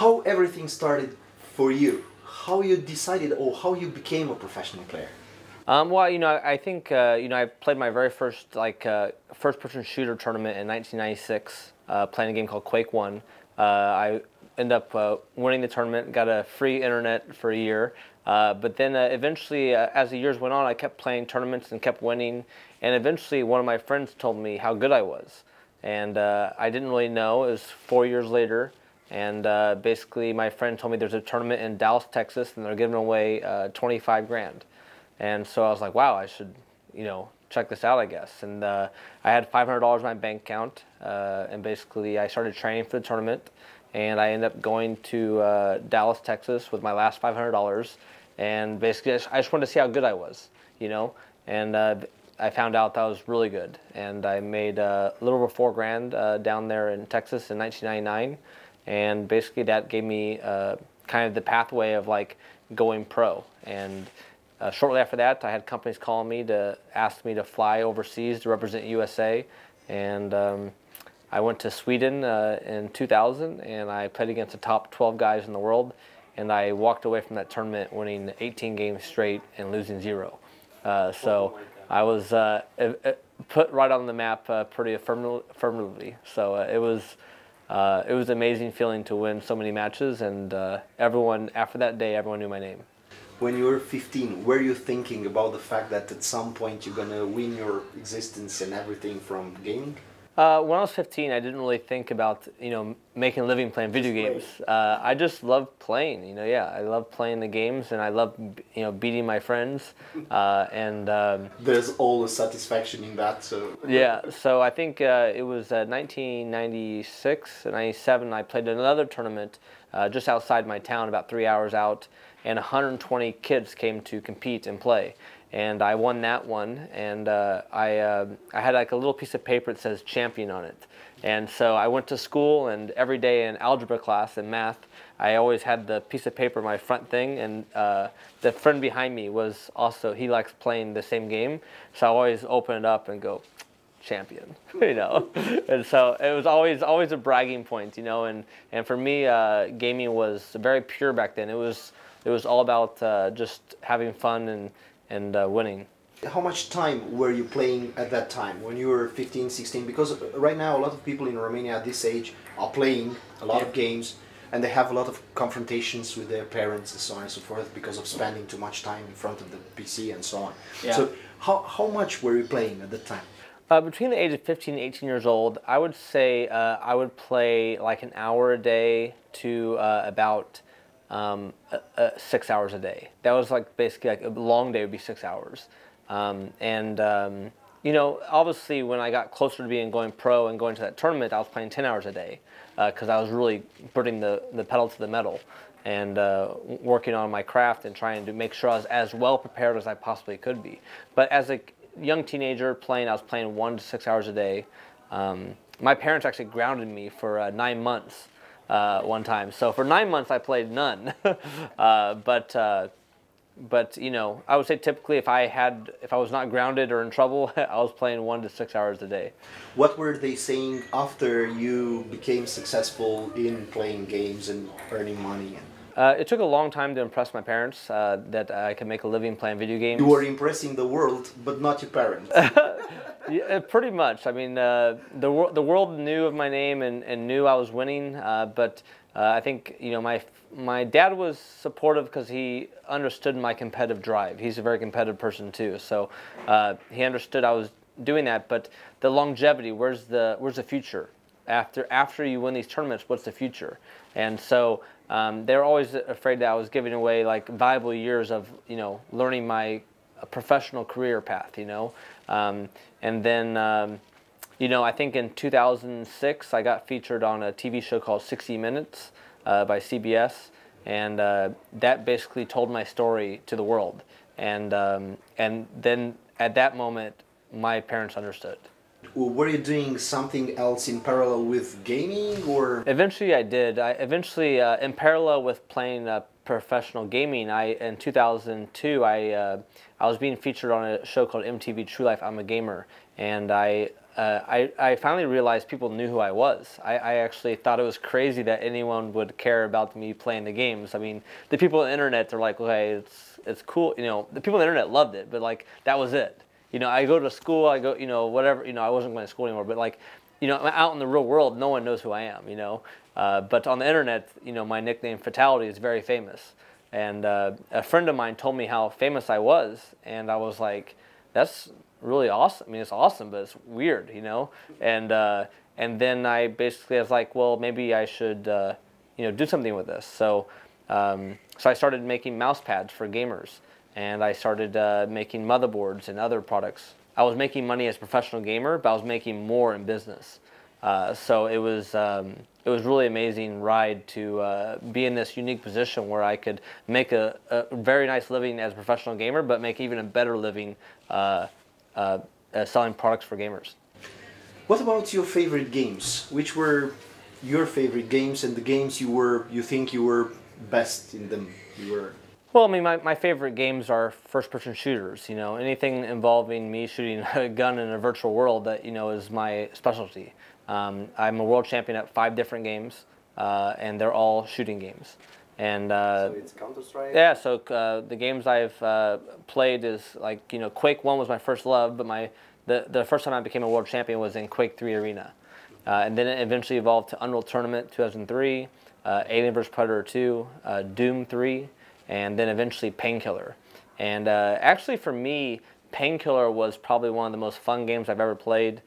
how everything started for you, how you decided or how you became a professional player. Well, I think I played my very first first-person shooter tournament in 1996, playing a game called Quake 1. I ended up winning the tournament, got a free internet for a year. But then eventually, as the years went on, I kept playing tournaments and kept winning. And eventually, one of my friends told me how good I was. And I didn't really know. It was 4 years later. And basically, my friend told me there's a tournament in Dallas, Texas, and they're giving away 25 grand. And so I was like, wow, I should, check this out, I guess. And I had $500 in my bank account. And basically, I started training for the tournament. And I ended up going to Dallas, Texas with my last $500. And basically, I just wanted to see how good I was, And I found out that I was really good. And I made a little over 4 grand down there in Texas in 1999. And basically, that gave me kind of the pathway of going pro. And shortly after that, I had companies calling me to ask me to fly overseas to represent USA. And I went to Sweden in 2000, and I played against the top 12 guys in the world. And I walked away from that tournament winning 18 games straight and losing 0. So I was put right on the map pretty affirmatively. So it was an amazing feeling to win so many matches, and after that day, everyone knew my name. When you were 15, were you thinking about the fact that at some point you're gonna win your existence and everything from gaming? When I was 15, I didn't really think about, making a living playing video games. I just loved playing, I loved playing the games, and I loved, beating my friends. There's all the satisfaction in that, so... Yeah, so I think it was 1996, 97, I played another tournament just outside my town, about 3 hours out, and 120 kids came to compete and play. And I won that one, and I had a little piece of paper that says champion on it. And so I went to school, and every day in algebra class and math, I always had the piece of paper in my front thing, and the friend behind me was also, he likes playing the same game, so I always open it up and go, champion, And so it was always a bragging point, and for me, gaming was very pure back then. It was all about just having fun and winning. How much time were you playing at that time, when you were 15, 16? Because right now a lot of people in Romania at this age are playing a lot of games, and they have a lot of confrontations with their parents and so on and so forth because of spending too much time in front of the PC and so on. Yeah. So how much were you playing at that time? Between the age of 15 and 18 years old, I would say I would play like an hour a day to about 6 hours a day. That was basically a long day would be 6 hours. Obviously when I got closer to going pro and going to that tournament, I was playing 10 hours a day because I was really putting the pedal to the metal and working on my craft and trying to make sure I was as well prepared as I possibly could be. But as a young teenager I was playing 1 to 6 hours a day. My parents actually grounded me for 9 months. One time. So for 9 months I played none. But I would say typically if I was not grounded or in trouble, I was playing 1 to 6 hours a day. What were they saying after you became successful in playing games and earning money? It took a long time to impress my parents that I could make a living playing video games. You were impressing the world, but not your parents. Yeah, pretty much. I mean, the world knew of my name and knew I was winning, but I think my dad was supportive because he understood my competitive drive. He's a very competitive person too, so he understood I was doing that. But the longevity, where's the future? After you win these tournaments, what's the future? And so they're always afraid that I was giving away valuable years of learning my professional career path. And then I think in 2006 I got featured on a TV show called 60 Minutes by CBS, and that basically told my story to the world. And then at that moment my parents understood. Were you doing something else in parallel with gaming, or? Eventually I did. Eventually, in parallel with playing professional gaming, in 2002, I was being featured on a show called MTV True Life, I'm a Gamer, and I I finally realized people knew who I was. I actually thought it was crazy that anyone would care about me playing the games. I mean, the people on the internet, they're like, okay, it's cool. You know, the people on the internet loved it, but like that was it. You know, I go to school, I go, you know, whatever. You know, I wasn't going to school anymore, but like, you know, out in the real world, no one knows who I am. You know, but on the internet, you know, my nickname Fatality is very famous. And a friend of mine told me how famous I was, and I was like, that's really awesome. I mean, it's awesome, but it's weird, you know. And then I basically was like, well, maybe I should, you know, do something with this. So I started making mouse pads for gamers, and I started making motherboards and other products. I was making money as a professional gamer, but I was making more in business. So it was really amazing ride to be in this unique position where I could make a very nice living as a professional gamer, but make even a better living selling products for gamers. What about your favorite games? Which were your favorite games and the games you think you were best in them? Well, I mean, my favorite games are first-person shooters. You know, anything involving me shooting a gun in a virtual world that, you know, is my specialty. I'm a world champion at 5 different games, and they're all shooting games. And so it's Counter-Strike? Yeah, so the games I've played is like, you know, Quake 1 was my first love, but the first time I became a world champion was in Quake 3 Arena. And then it eventually evolved to Unreal Tournament 2003, Alien vs. Predator 2, Doom 3, and then eventually Painkiller. And actually for me, Painkiller was probably one of the most fun games I've ever played,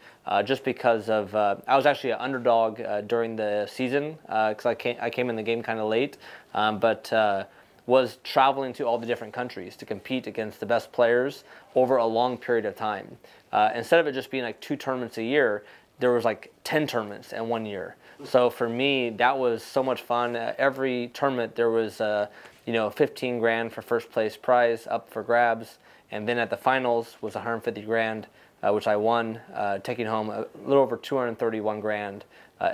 just because of I was actually an underdog during the season because I came in the game kind of late, but was traveling to all the different countries to compete against the best players over a long period of time. Instead of it just being like 2 tournaments a year, there was like 10 tournaments in 1 year. So for me, that was so much fun. Every tournament there was you know, 15 grand for first place prize up for grabs. And then at the finals was 150 grand, which I won, taking home a little over 231 grand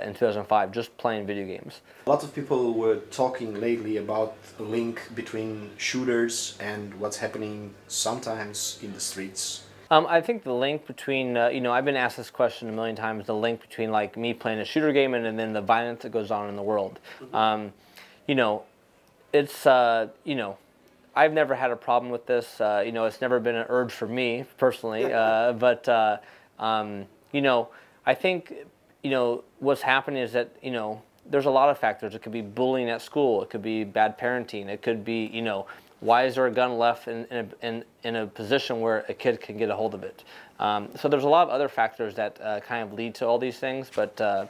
in 2005, just playing video games. A lot of people were talking lately about the link between shooters and what's happening sometimes in the streets. I think the link between, you know, I've been asked this question a million times, the link between like me playing a shooter game and then the violence that goes on in the world. Mm-hmm. You know, it's, you know, I've never had a problem with this. You know, it's never been an urge for me personally. But you know, I think, you know, what's happening is that, you know, there's a lot of factors. It could be bullying at school. It could be bad parenting. It could be, you know, why is there a gun left in a position where a kid can get a hold of it? So there's a lot of other factors that kind of lead to all these things. But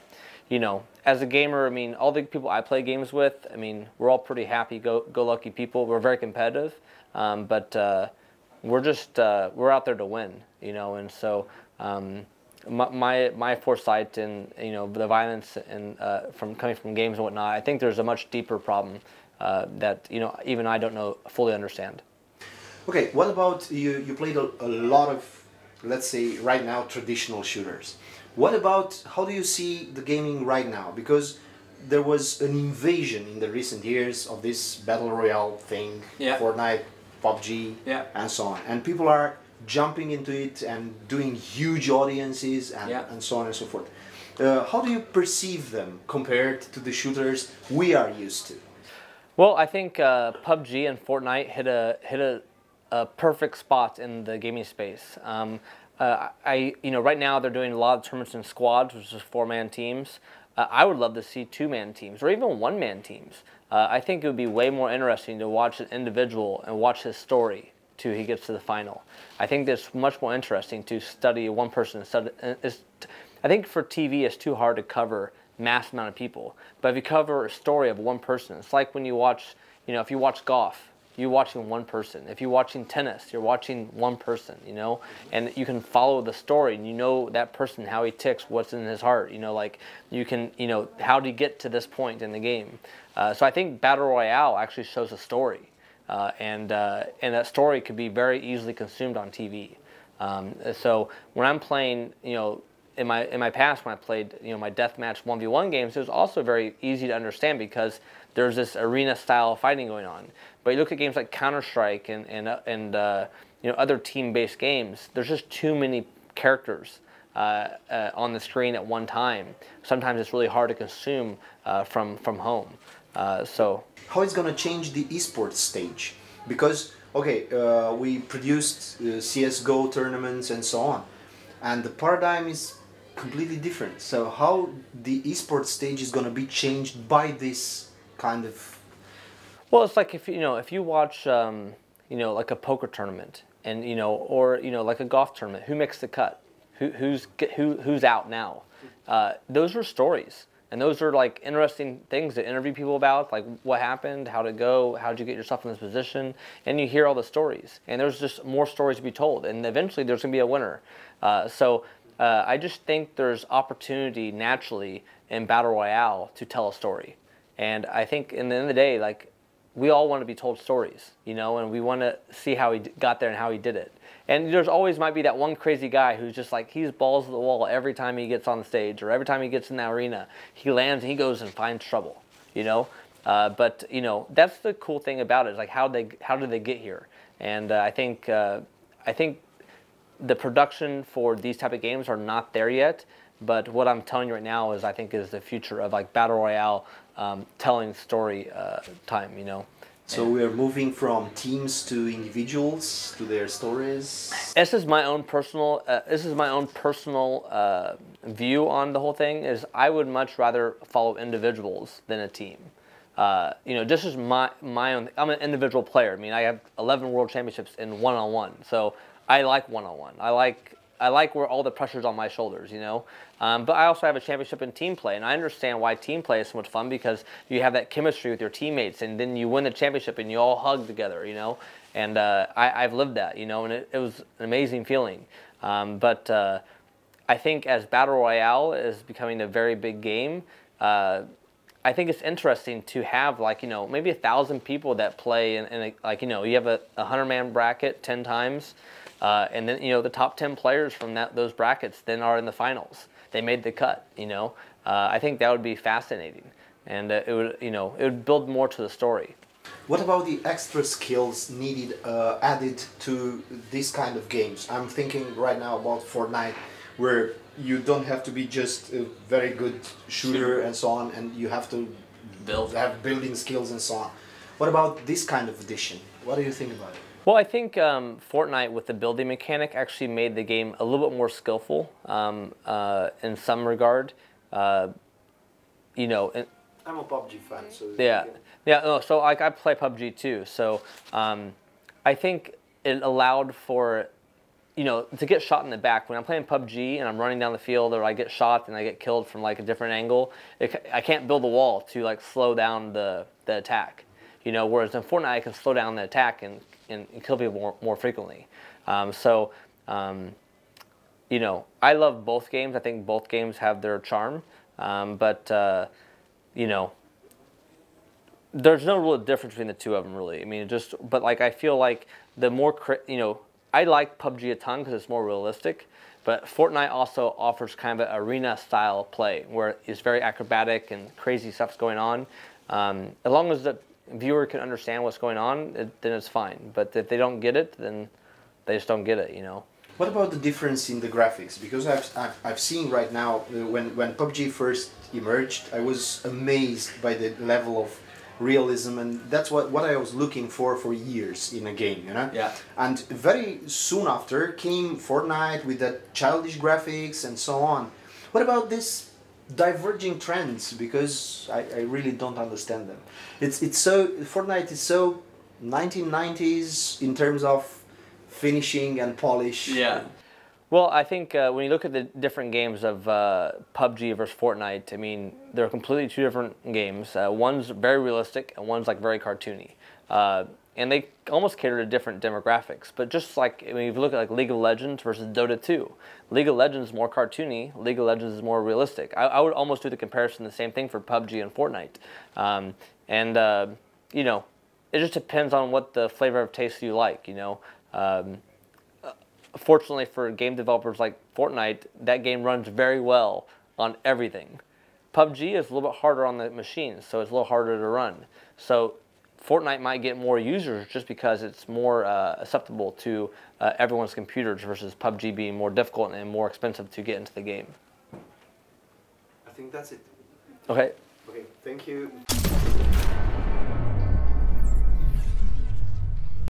you know, as a gamer, I mean, all the people I play games with, I mean, we're all pretty happy-go-lucky people. We're very competitive, but we're just we're out there to win, you know. And so my foresight and, you know, the violence and from coming from games and whatnot, I think there's a much deeper problem that, you know, even I don't fully understand. Okay, what about you played a lot of, let's say right now, traditional shooters. What about, how do you see the gaming right now? Because there was an invasion in the recent years of this battle royale thing, yeah. Fortnite, PUBG, yeah. and so on. And people are jumping into it and doing huge audiences and, yeah. and so on and so forth. How do you perceive them compared to the shooters we are used to? Well, I think PUBG and Fortnite hit a perfect spot in the gaming space. You know, right now they're doing a lot of tournaments in squads, which is 4-man teams. I would love to see 2-man teams or even 1-man teams. I think it would be way more interesting to watch an individual and watch his story till he gets to the final. I think that's much more interesting to study one person. I think for TV it's too hard to cover mass amount of people. But if you cover a story of one person, it's like when you watch, you know, if you watch golf, you're watching one person. If you're watching tennis, you're watching one person, you know, and you can follow the story and you know that person, how he ticks, what's in his heart, you know, like you can, you know, how did he get to this point in the game. So I think Battle Royale actually shows a story, and that story could be very easily consumed on TV. So when I'm playing, you know, in my past when I played, you know, my deathmatch 1v1 games, it was also very easy to understand because there's this arena style fighting going on. But you look at games like Counter-Strike and you know, other team-based games, there's just too many characters on the screen at one time. Sometimes it's really hard to consume from home. So how it's gonna change the esports stage? Because okay, we produced CS:GO tournaments and so on, and the paradigm is completely different. So how the esports stage is gonna be changed by this kind of? Well, it's like if if you watch like a poker tournament and or like a golf tournament, who makes the cut? Who's out now? Those are stories, and those are like interesting things to interview people about, like what happened, how to go, how did you get yourself in this position, and you hear all the stories, and there's just more stories to be told, and eventually there's gonna be a winner. I just think there's opportunity naturally in Battle Royale to tell a story, and I think in the end of the day, like, we all want to be told stories, and we want to see how he got there and how he did it. And there's always might be that one crazy guy who's just like, he's balls to the wall every time he gets on the stage or every time he gets in the arena. He lands and he goes and finds trouble, But, that's the cool thing about it, is like how did they get here? And I think the production for these type of games are not there yet. But what I'm telling you right now is I think is the future of like Battle Royale telling story time, So we are moving from teams to individuals to their stories. This is my own personal view on the whole thing. Is I would much rather follow individuals than a team. This is my own. I'm an individual player. I mean, I have 11 world championships in one-on-one, so I like one-on-one. I like where all the pressure's on my shoulders, But I also have a championship in team play, and I understand why team play is so much fun, because you have that chemistry with your teammates, and then you win the championship and you all hug together, And I've lived that, and it was an amazing feeling. But I think as Battle Royale is becoming a very big game, I think it's interesting to have maybe 1,000 people that play, and you have a 100-man bracket 10 times. And then the top 10 players from those brackets then are in the finals. They made the cut. I think that would be fascinating, and it would build more to the story. What about the extra skills needed added to this kind of games? I'm thinking right now about Fortnite, where you don't have to be just a very good shooter and so on, and you have to have building skills and so on. What about this kind of addition? What do you think about it? Well, I think Fortnite with the building mechanic actually made the game a little bit more skillful in some regard. I'm a PUBG fan, so so I play PUBG too. So I think it allowed for to get shot in the back. When I'm playing PUBG and I'm running down the field, or I get shot and I get killed from like a different angle, I can't build a wall to like slow down the attack. Whereas in Fortnite, I can slow down the attack and kill people more frequently. I love both games. I think both games have their charm. But there's no real difference between the two of them, really. I mean, but like, I feel like the more, I like PUBG a ton because it's more realistic. But Fortnite also offers kind of an arena-style play where it's very acrobatic and crazy stuff's going on. As long as the viewer can understand what's going on, then it's fine. But if they don't get it, then they just don't get it, What about the difference in the graphics? Because I've seen right now, when PUBG first emerged, I was amazed by the level of realism, and that's what I was looking for years in a game, Yeah. And very soon after came Fortnite with that childish graphics and so on. What about this diverging trends? Because I really don't understand them. It's so, Fortnite is so 1990s in terms of finishing and polish. Yeah. Well, I think when you look at the different games of PUBG versus Fortnite, I mean, they're completely two different games. One's very realistic and one's like very cartoony. And they almost cater to different demographics. But just like when you look at like League of Legends versus Dota 2, League of Legends is more cartoony, League of Legends is more realistic. I would almost do the comparison, the same thing for PUBG and Fortnite. It just depends on what the flavor of taste you like, Fortunately for game developers like Fortnite, that game runs very well on everything. PUBG is a little bit harder on the machines, so it's a little harder to run. So Fortnite might get more users just because it's more acceptable to everyone's computers versus PUBG being more difficult and more expensive to get into the game. I think that's it. Okay. Okay, thank you.